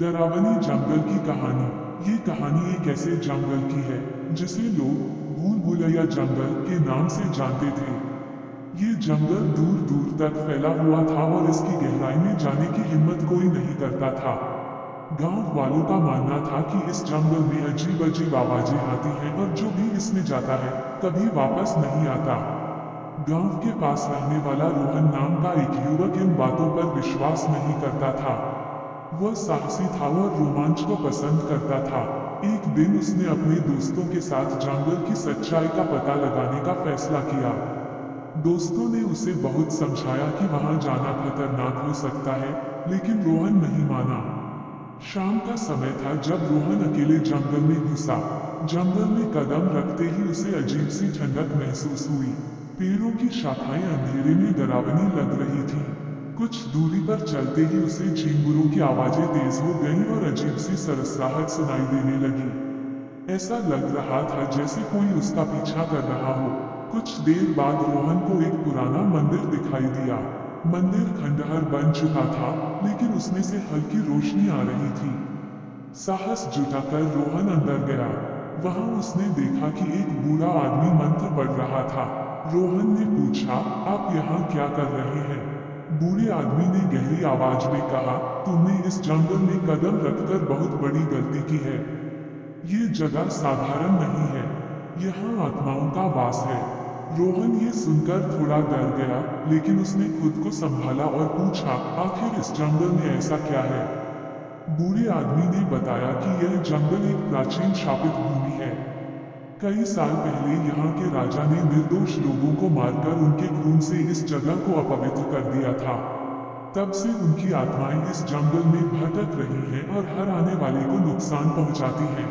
डरावनी जंगल की कहानी। ये कहानी एक ऐसे जंगल की है जिसे लोग भूल भुलैया जंगल के नाम से जानते थे। ये जंगल दूर दूर तक फैला हुआ था और इसकी गहराई में जाने की हिम्मत कोई नहीं करता था। गांव वालों का मानना था कि इस जंगल में अजीब अजीब आवाजें आती हैं और जो भी इसमें जाता है कभी वापस नहीं आता। गांव के पास रहने वाला रोहन नाम का एक युवक इन बातों पर विश्वास नहीं करता था। वह साहसी था और रोमांच को पसंद करता था। एक दिन उसने अपने दोस्तों के साथ जंगल की सच्चाई का पता लगाने का फैसला किया। दोस्तों ने उसे बहुत समझाया कि वहां जाना खतरनाक हो सकता है, लेकिन रोहन नहीं माना। शाम का समय था जब रोहन अकेले जंगल में घुसा। जंगल में कदम रखते ही उसे अजीब सी ठंडक महसूस हुई। पेड़ों की शाखाएं अंधेरे में डरावनी लग रही थीं। कुछ दूरी पर चलते ही उसे झींगुरों की आवाजें तेज हो गईं और अजीब सी सरसराहट सुनाई देने लगी। ऐसा लग रहा था जैसे कोई उसका पीछा कर रहा हो। कुछ देर बाद रोहन को एक पुराना मंदिर दिखाई दिया। मंदिर खंडहर बन चुका था, लेकिन उसमें से हल्की रोशनी आ रही थी। साहस जुटाकर रोहन अंदर गया। वहां उसने देखा कि एक बूढ़ा आदमी मंत्र पढ़ रहा था। रोहन ने पूछा, आप यहाँ क्या कर रहे हैं? बूढ़े आदमी ने गहरी आवाज में कहा, तुमने इस जंगल में कदम रखकर बहुत बड़ी गलती की है। ये जगह साधारण नहीं है। यहाँ आत्माओं का वास है। रोहन ये सुनकर थोड़ा डर गया, लेकिन उसने खुद को संभाला और पूछा, आखिर इस जंगल में ऐसा क्या है? बूढ़े आदमी ने बताया कि यह जंगल एक प्राचीन शापित भूमि है। कई साल पहले यहाँ के राजा ने निर्दोष लोगों को मारकर उनके खून से इस जगह को अपवित्र कर दिया था। तब से उनकी आत्माएं इस जंगल में भटक रही हैं और हर आने वाले को नुकसान पहुंचाती हैं।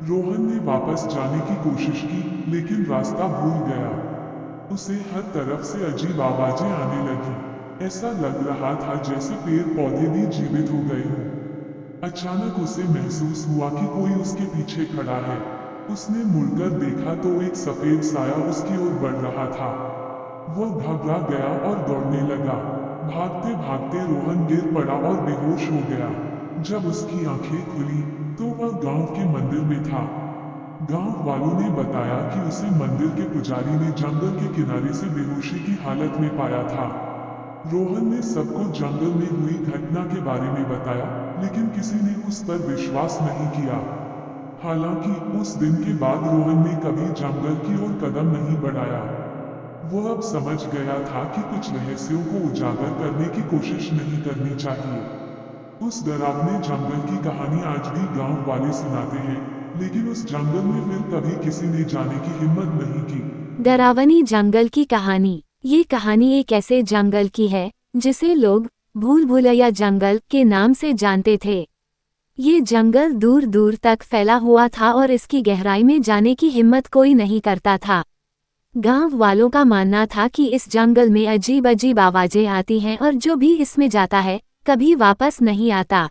रोहन ने वापस जाने की कोशिश की, लेकिन रास्ता भूल गया। उसे हर तरफ से अजीब आवाजें आने लगी। ऐसा लग रहा था जैसे पेड़ पौधे भी जीवित हो गए हों। अचानक उसे महसूस हुआ कि कोई उसके पीछे खड़ा है। उसने मुड़कर देखा तो एक सफेद साया उसकी ओर बढ़ रहा था। वह घबरा गया और दौड़ने लगा। भागते भागते रोहन गिर पड़ा और बेहोश हो गया। जब उसकी आंखें खुली तो वह गांव के मंदिर में था। गांव वालों ने बताया कि उसे मंदिर के पुजारी ने जंगल के किनारे से बेहोशी की हालत में पाया था। रोहन ने सबको जंगल में हुई घटना के बारे में बताया, लेकिन किसी ने उस पर विश्वास नहीं किया। हालांकि उस दिन के बाद रोहन ने कभी जंगल की ओर कदम नहीं बढ़ाया। वो अब समझ गया था कि कुछ रहस्यों को उजागर करने की कोशिश नहीं करनी चाहिए। उस डरावने जंगल की कहानी आज भी गांव वाले सुनाते हैं, लेकिन उस जंगल में फिर कभी किसी ने जाने की हिम्मत नहीं की। डरावनी जंगल की कहानी। ये कहानी एक ऐसे जंगल की है जिसे लोग भूल भुलैया जंगल के नाम से जानते थे। ये जंगल दूर दूर तक फैला हुआ था और इसकी गहराई में जाने की हिम्मत कोई नहीं करता था। गांव वालों का मानना था कि इस जंगल में अजीब अजीब आवाजें आती हैं और जो भी इसमें जाता है कभी वापस नहीं आता।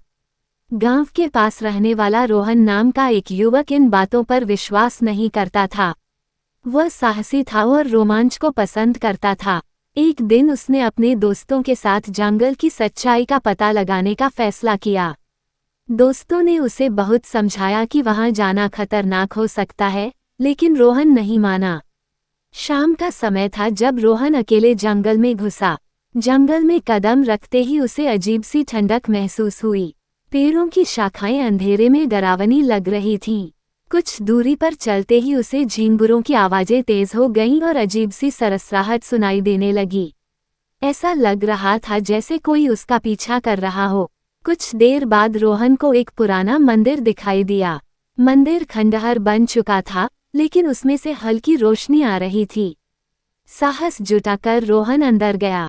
गांव के पास रहने वाला रोहन नाम का एक युवक इन बातों पर विश्वास नहीं करता था। वह साहसी था और रोमांच को पसंद करता था। एक दिन उसने अपने दोस्तों के साथ जंगल की सच्चाई का पता लगाने का फैसला किया। दोस्तों ने उसे बहुत समझाया कि वहां जाना खतरनाक हो सकता है, लेकिन रोहन नहीं माना। शाम का समय था जब रोहन अकेले जंगल में घुसा। जंगल में कदम रखते ही उसे अजीब सी ठंडक महसूस हुई। पेड़ों की शाखाएं अंधेरे में डरावनी लग रही थीं। कुछ दूरी पर चलते ही उसे झींगुरों की आवाजें तेज हो गईं और अजीब सी सरसराहट सुनाई देने लगी। ऐसा लग रहा था जैसे कोई उसका पीछा कर रहा हो। कुछ देर बाद रोहन को एक पुराना मंदिर दिखाई दिया। मंदिर खंडहर बन चुका था, लेकिन उसमें से हल्की रोशनी आ रही थी। साहस जुटाकर रोहन अंदर गया।